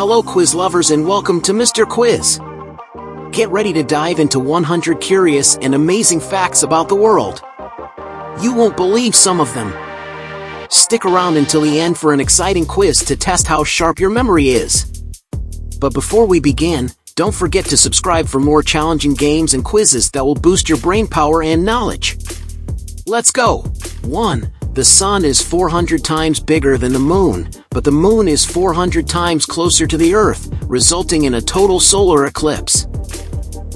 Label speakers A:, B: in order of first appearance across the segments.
A: Hello quiz lovers and welcome to Mr. Quiz. Get ready to dive into 100 curious and amazing facts about the world. You won't believe some of them. Stick around until the end for an exciting quiz to test how sharp your memory is. But before we begin, don't forget to subscribe for more challenging games and quizzes that will boost your brain power and knowledge. Let's go! 1. The Sun is 400 times bigger than the Moon, but the Moon is 400 times closer to the Earth, resulting in a total solar eclipse.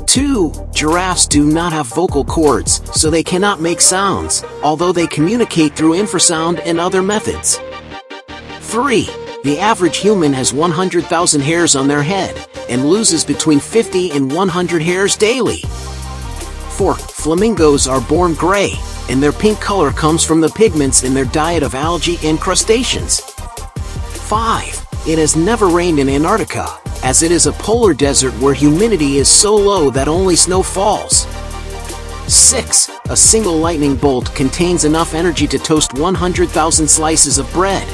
A: 2. Giraffes do not have vocal cords, so they cannot make sounds, although they communicate through infrasound and other methods. 3. The average human has 100,000 hairs on their head, and loses between 50 and 100 hairs daily. 4. Flamingos are born gray, and their pink color comes from the pigments in their diet of algae and crustaceans. 5. It has never rained in Antarctica, as it is a polar desert where humidity is so low that only snow falls. 6. A single lightning bolt contains enough energy to toast 100,000 slices of bread.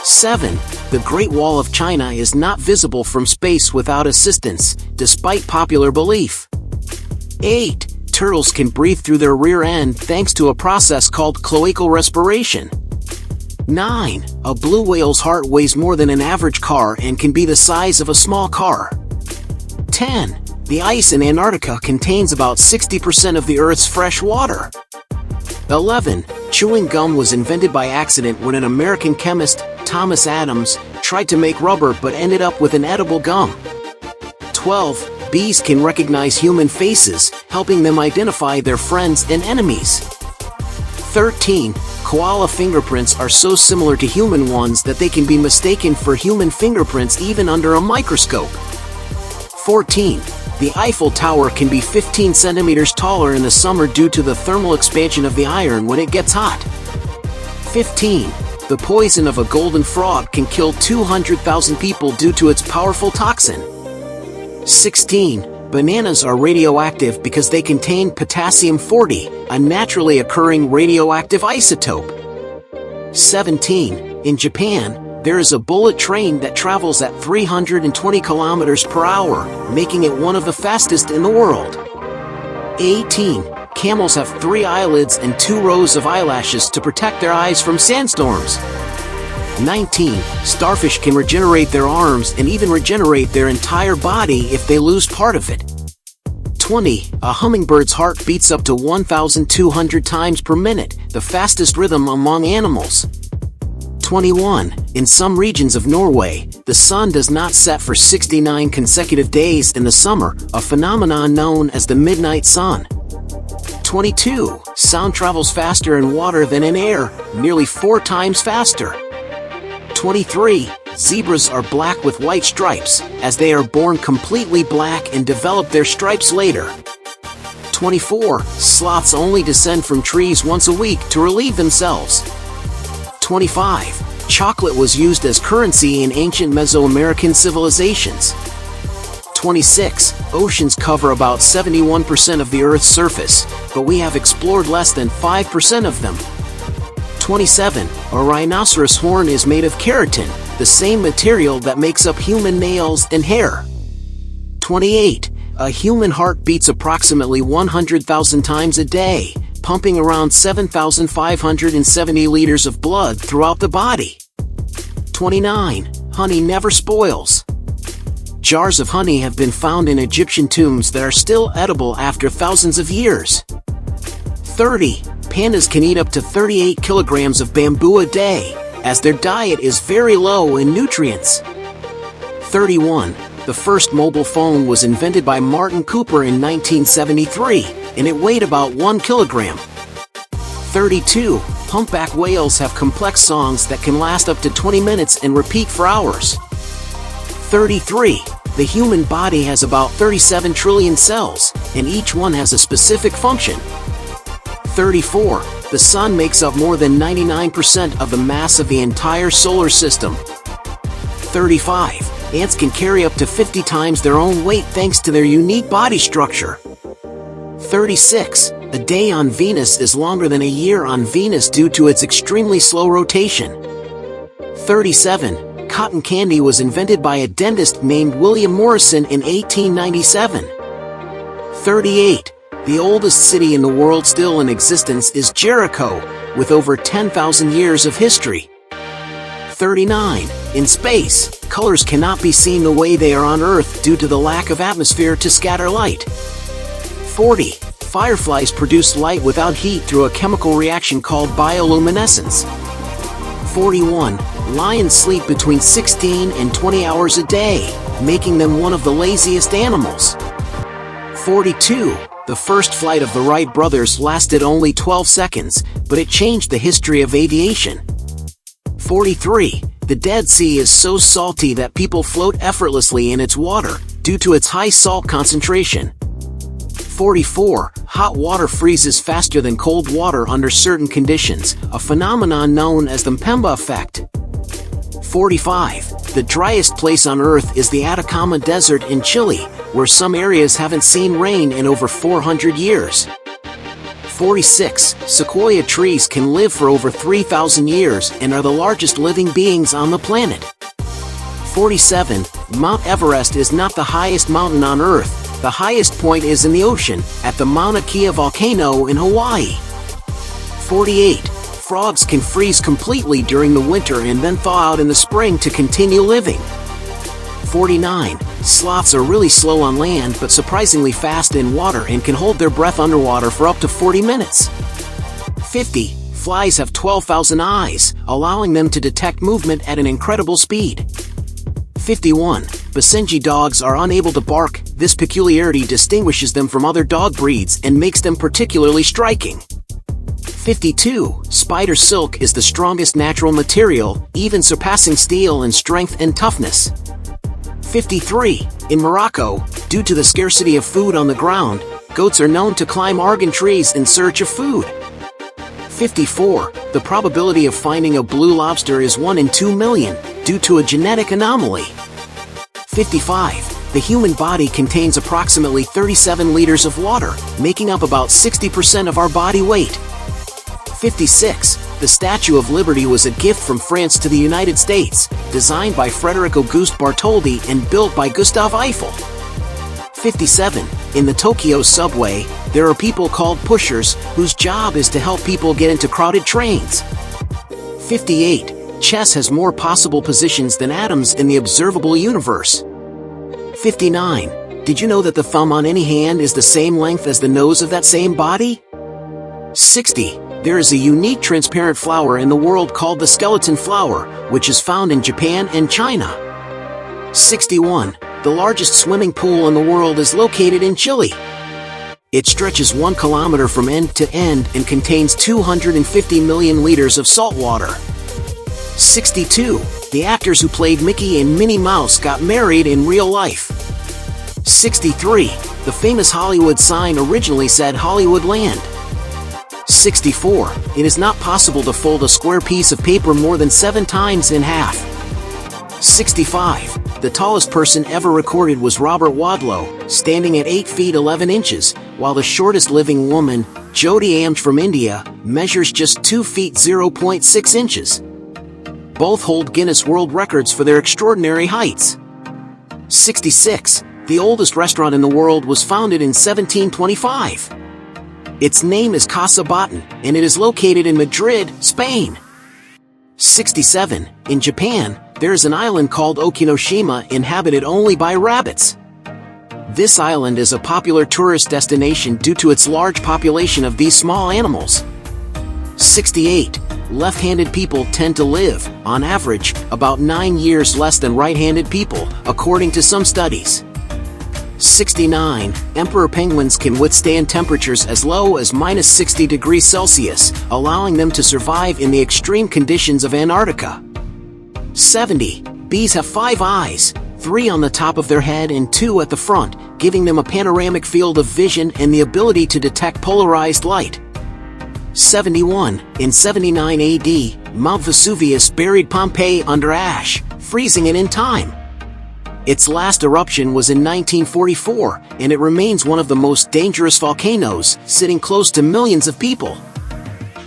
A: 7. The Great Wall of China is not visible from space without assistance, despite popular belief. 8. Turtles can breathe through their rear end thanks to a process called cloacal respiration. 9. A blue whale's heart weighs more than an average car and can be the size of a small car. 10. The ice in Antarctica contains about 60% of the Earth's fresh water. 11. Chewing gum was invented by accident when an American chemist, Thomas Adams, tried to make rubber but ended up with an edible gum. 12. Bees can recognize human faces, helping them identify their friends and enemies. 13. Koala fingerprints are so similar to human ones that they can be mistaken for human fingerprints even under a microscope. 14. The Eiffel Tower can be 15 centimeters taller in the summer due to the thermal expansion of the iron when it gets hot. 15. The poison of a golden frog can kill 200,000 people due to its powerful toxin. 16. Bananas are radioactive because they contain potassium-40, a naturally occurring radioactive isotope. 17. In Japan, there is a bullet train that travels at 320 kilometers per hour, making it one of the fastest in the world. 18. Camels have 3 eyelids and 2 rows of eyelashes to protect their eyes from sandstorms. 19. Starfish can regenerate their arms and even regenerate their entire body if they lose part of it. 20. A hummingbird's heart beats up to 1,200 times per minute, the fastest rhythm among animals. 21. In some regions of Norway, the sun does not set for 69 consecutive days in the summer, a phenomenon known as the midnight sun. 22. Sound travels faster in water than in air, nearly 4 times faster. 23. Zebras are black with white stripes, as they are born completely black and develop their stripes later. 24. Sloths only descend from trees once a week to relieve themselves. 25. Chocolate was used as currency in ancient Mesoamerican civilizations. 26. Oceans cover about 71% of the Earth's surface, but we have explored less than 5% of them. 27. A rhinoceros horn is made of keratin, the same material that makes up human nails and hair. 28. A human heart beats approximately 100,000 times a day, pumping around 7,570 liters of blood throughout the body. 29. Honey never spoils. Jars of honey have been found in Egyptian tombs that are still edible after thousands of years. 30. Pandas can eat up to 38 kilograms of bamboo a day, as their diet is very low in nutrients. 31. The first mobile phone was invented by Martin Cooper in 1973, and it weighed about 1 kilogram. 32. Humpback whales have complex songs that can last up to 20 minutes and repeat for hours. 33. The human body has about 37 trillion cells, and each one has a specific function. 34. The sun makes up more than 99% of the mass of the entire solar system. 35. Ants can carry up to 50 times their own weight thanks to their unique body structure. 36. A day on Venus is longer than a year on Venus due to its extremely slow rotation. 37. cotton candy was invented by a dentist named William Morrison in 1897. 38. The oldest city in the world still in existence is Jericho, with over 10,000 years of history. 39. In space, colors cannot be seen the way they are on Earth due to the lack of atmosphere to scatter light. 40. Fireflies produce light without heat through a chemical reaction called bioluminescence. 41. Lions sleep between 16 and 20 hours a day, making them one of the laziest animals. 42. The first flight of the Wright brothers lasted only 12 seconds, but it changed the history of aviation. 43. The Dead Sea is so salty that people float effortlessly in its water, due to its high salt concentration. 44. Hot water freezes faster than cold water under certain conditions, a phenomenon known as the Mpemba effect. 45. The driest place on Earth is the Atacama Desert in Chile, where some areas haven't seen rain in over 400 years. 46. Sequoia trees can live for over 3,000 years and are the largest living beings on the planet. 47. Mount Everest is not the highest mountain on Earth. The highest point is in the ocean, at the Mauna Kea volcano in Hawaii. 48. Frogs can freeze completely during the winter and then thaw out in the spring to continue living. 49. Sloths are really slow on land but surprisingly fast in water and can hold their breath underwater for up to 40 minutes. 50. Flies have 12,000 eyes, allowing them to detect movement at an incredible speed. 51. Basenji dogs are unable to bark. This peculiarity distinguishes them from other dog breeds and makes them particularly striking. 52. Spider silk is the strongest natural material, even surpassing steel in strength and toughness. 53. In Morocco, due to the scarcity of food on the ground, goats are known to climb argan trees in search of food. 54. The probability of finding a blue lobster is 1 in 2 million, due to a genetic anomaly. 55. The human body contains approximately 37 liters of water, making up about 60% of our body weight. 56. The Statue of Liberty was a gift from France to the United States, designed by Frederic Auguste Bartholdi and built by Gustave Eiffel. 57. In the Tokyo subway, there are people called pushers, whose job is to help people get into crowded trains. 58. Chess has more possible positions than atoms in the observable universe. 59. Did you know that the thumb on any hand is the same length as the nose of that same body? 60. There is a unique transparent flower in the world called the skeleton flower, which is found in Japan and China. 61. The largest swimming pool in the world is located in Chile. It stretches 1 kilometer from end to end and contains 250 million liters of salt water. 62. The actors who played Mickey and Minnie Mouse got married in real life. 63. The famous Hollywood sign originally said Hollywood Land. 64. It is not possible to fold a square piece of paper more than 7 times in half. 65. The tallest person ever recorded was Robert Wadlow, standing at 8 feet 11 inches, while the shortest living woman, Jodi Amj from India, measures just 2 feet 0.6 inches. Both hold Guinness World Records for their extraordinary heights. 66. The oldest restaurant in the world was founded in 1725. Its name is Casa Baton, and it is located in Madrid, Spain. 67. In Japan, there is an island called Okinoshima inhabited only by rabbits. This island is a popular tourist destination due to its large population of these small animals. 68. Left-handed people tend to live, on average, about 9 years less than right-handed people, according to some studies. 69. Emperor penguins can withstand temperatures as low as minus 60 degrees Celsius, allowing them to survive in the extreme conditions of Antarctica. 70. Bees have 5 eyes, 3 on the top of their head and 2 at the front, giving them a panoramic field of vision and the ability to detect polarized light. 71. In 79 AD, Mount Vesuvius buried Pompeii under ash, freezing it in time. Its last eruption was in 1944, and it remains one of the most dangerous volcanoes, sitting close to millions of people.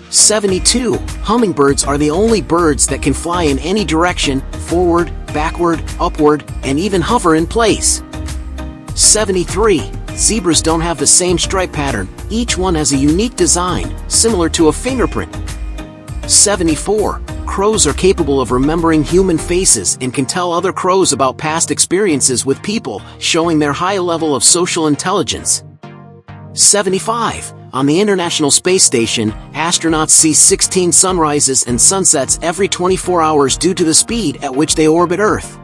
A: 72. Hummingbirds are the only birds that can fly in any direction, forward, backward, upward, and even hover in place. 73. Zebras don't have the same stripe pattern, each one has a unique design, similar to a fingerprint. 74. Crows are capable of remembering human faces and can tell other crows about past experiences with people, showing their high level of social intelligence. 75. On the International Space Station, astronauts see 16 sunrises and sunsets every 24 hours due to the speed at which they orbit Earth.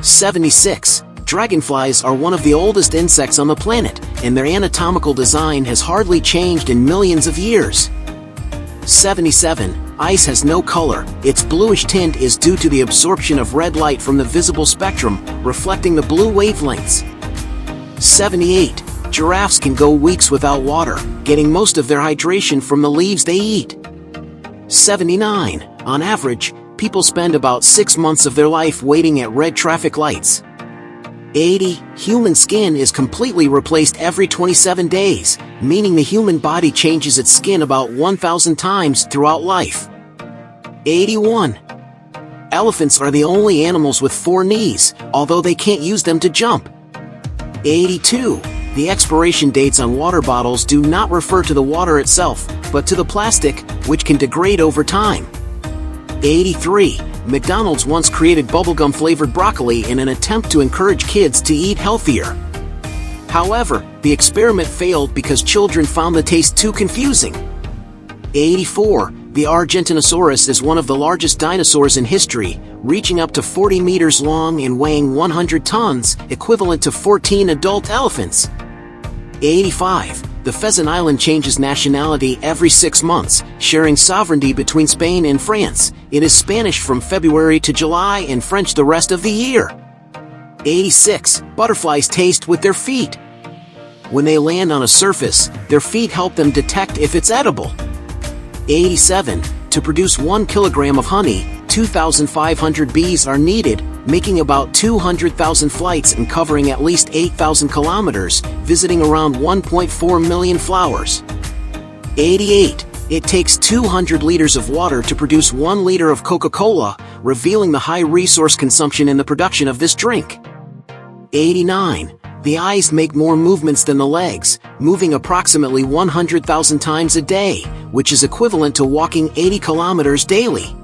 A: 76. Dragonflies are one of the oldest insects on the planet, and their anatomical design has hardly changed in millions of years. 77. Ice has no color. Its bluish tint is due to the absorption of red light from the visible spectrum, reflecting the blue wavelengths. 78. Giraffes can go weeks without water, getting most of their hydration from the leaves they eat. 79. On average, people spend about 6 months of their life waiting at red traffic lights. 80. Human skin is completely replaced every 27 days, meaning the human body changes its skin about 1,000 times throughout life. 81. Elephants are the only animals with 4 knees, although they can't use them to jump. 82. The expiration dates on water bottles do not refer to the water itself, but to the plastic, which can degrade over time. 83. McDonald's once created bubblegum-flavored broccoli in an attempt to encourage kids to eat healthier. However, the experiment failed because children found the taste too confusing. 84. The Argentinosaurus is one of the largest dinosaurs in history, reaching up to 40 meters long and weighing 100 tons, equivalent to 14 adult elephants. 85. The Pheasant Island changes nationality every 6 months, sharing sovereignty between Spain and France. It is Spanish from February to July and French the rest of the year. 86. Butterflies taste with their feet. When they land on a surface, their feet help them detect if it's edible. 87. To produce 1 kilogram of honey, 2,500 bees are needed, making about 200,000 flights and covering at least 8,000 kilometers, visiting around 1.4 million flowers. 88. It takes 200 liters of water to produce 1 liter of Coca-Cola, revealing the high resource consumption in the production of this drink. 89. The eyes make more movements than the legs, moving approximately 100,000 times a day, which is equivalent to walking 80 kilometers daily.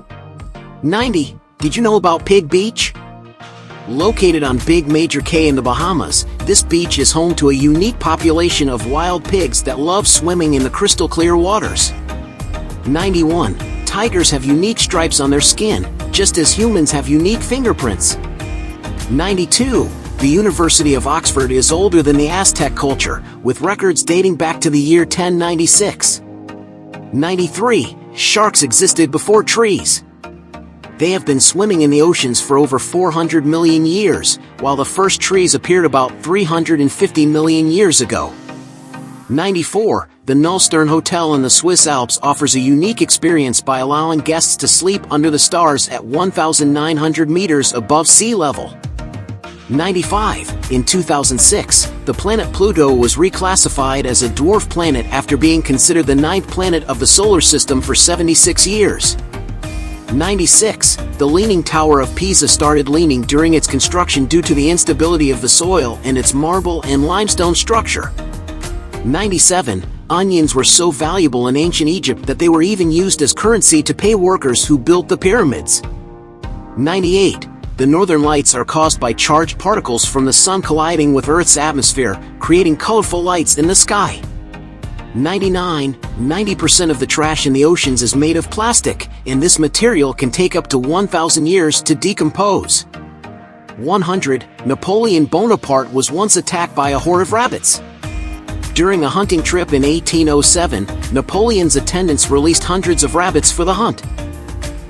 A: 90. Did you know about Pig Beach? Located on Big Major Cay in the Bahamas, this beach is home to a unique population of wild pigs that love swimming in the crystal clear waters. 91. Tigers have unique stripes on their skin, just as humans have unique fingerprints. 92. The University of Oxford is older than the Aztec culture, with records dating back to the year 1096. 93. Sharks existed before trees. They have been swimming in the oceans for over 400 million years, while the first trees appeared about 350 million years ago. 94. The Nullstern Hotel in the Swiss Alps offers a unique experience by allowing guests to sleep under the stars at 1,900 meters above sea level. 95. In 2006, the planet Pluto was reclassified as a dwarf planet after being considered the 9th planet of the solar system for 76 years. 96. The Leaning Tower of Pisa started leaning during its construction due to the instability of the soil and its marble and limestone structure. 97. Onions were so valuable in ancient Egypt that they were even used as currency to pay workers who built the pyramids. 98. The northern lights are caused by charged particles from the sun colliding with Earth's atmosphere, creating colorful lights in the sky. 99. 90% of the trash in the oceans is made of plastic, and this material can take up to 1,000 years to decompose. 100. Napoleon Bonaparte was once attacked by a horde of rabbits. During a hunting trip in 1807, Napoleon's attendants released hundreds of rabbits for the hunt.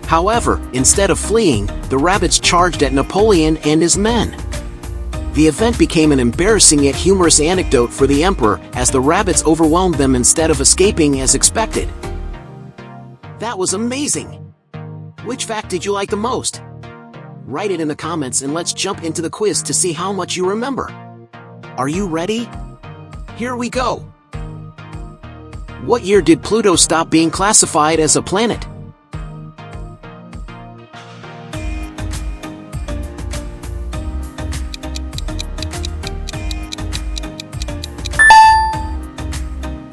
A: However, instead of fleeing, the rabbits charged at Napoleon and his men. The event became an embarrassing yet humorous anecdote for the emperor, as the rabbits overwhelmed them instead of escaping as expected. That was amazing! Which fact did you like the most? Write it in the comments and let's jump into the quiz to see how much you remember. Are you ready? Here we go! What year did Pluto stop being classified as a planet?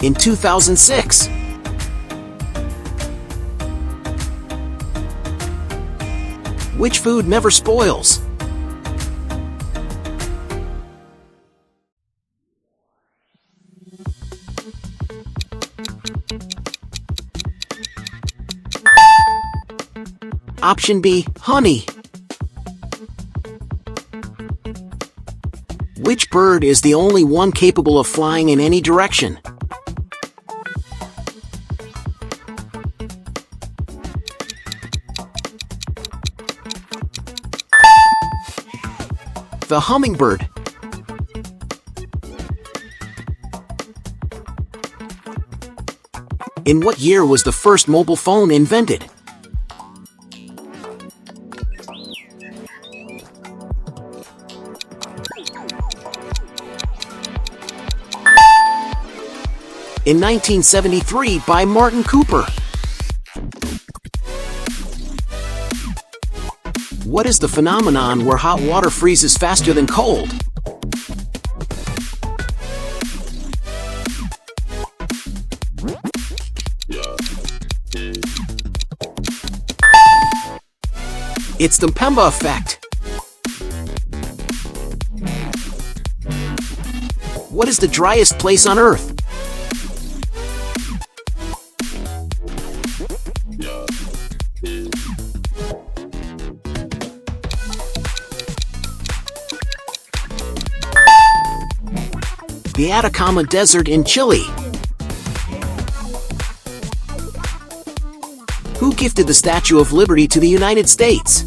A: In 2006. Which food never spoils? Option B, honey. Which bird is the only one capable of flying in any direction? The hummingbird. In what year was the first mobile phone invented? In 1973 by Martin Cooper. What is the phenomenon where hot water freezes faster than cold? It's the Mpemba effect. What is the driest place on Earth? The Atacama Desert in Chile. Who gifted the Statue of Liberty to the United States?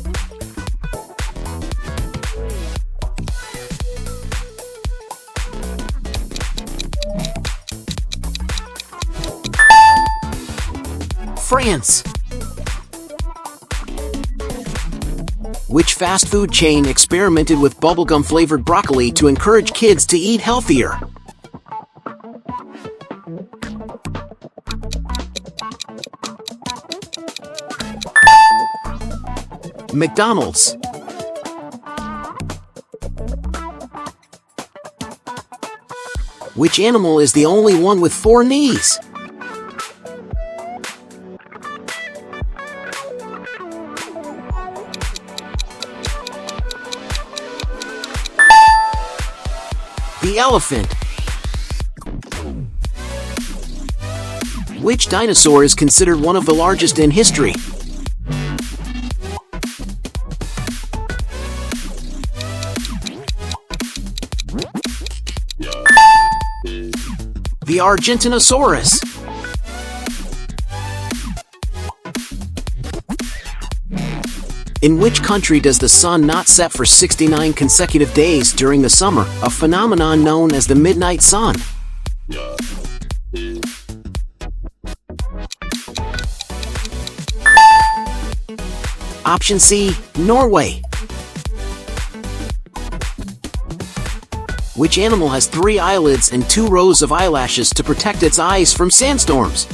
A: France. Which fast food chain experimented with bubblegum-flavored broccoli to encourage kids to eat healthier? McDonald's. Which animal is the only one with 4 knees? The elephant. Which dinosaur is considered one of the largest in history? The Argentinosaurus. In which country does the sun not set for 69 consecutive days during the summer, a phenomenon known as the midnight sun? Option C, Norway. Which animal has 3 eyelids and 2 rows of eyelashes to protect its eyes from sandstorms?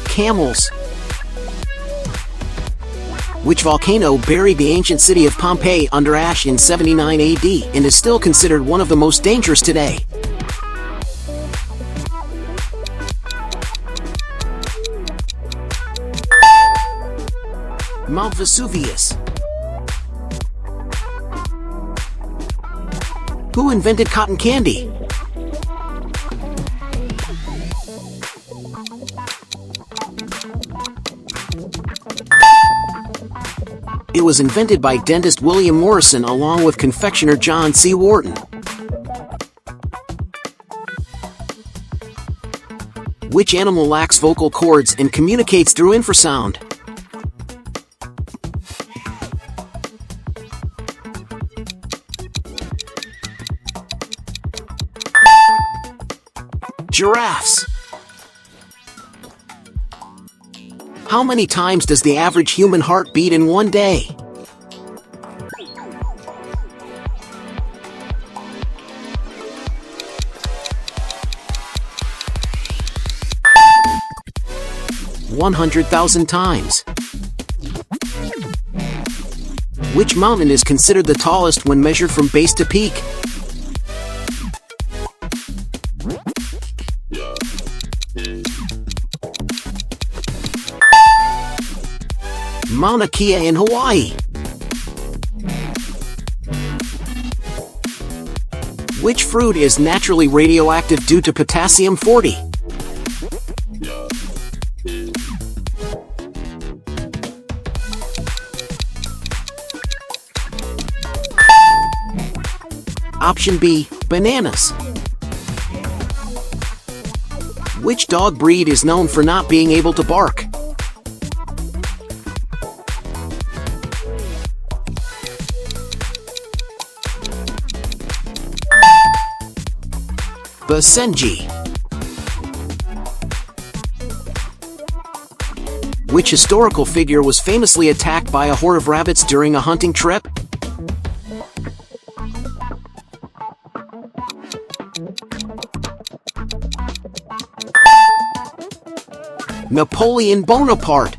A: Camels. Which volcano buried the ancient city of Pompeii under ash in 79 AD and is still considered one of the most dangerous today? Mount Vesuvius. Who invented cotton candy? It was invented by dentist William Morrison along with confectioner John C. Wharton. Which animal lacks vocal cords and communicates through infrasound? Giraffes. How many times does the average human heart beat in one day? 100,000 times. Which mountain is considered the tallest when measured from base to peak? Mauna Kea in Hawaii. Which fruit is naturally radioactive due to potassium-40? Option B, bananas. Which dog breed is known for not being able to bark? Basenji. Which historical figure was famously attacked by a horde of rabbits during a hunting trip? Napoleon Bonaparte.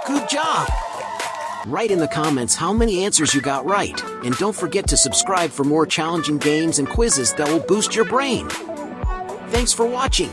A: Good job! Write in the comments how many answers you got right, and don't forget to subscribe for more challenging games and quizzes that will boost your brain. Thanks for watching.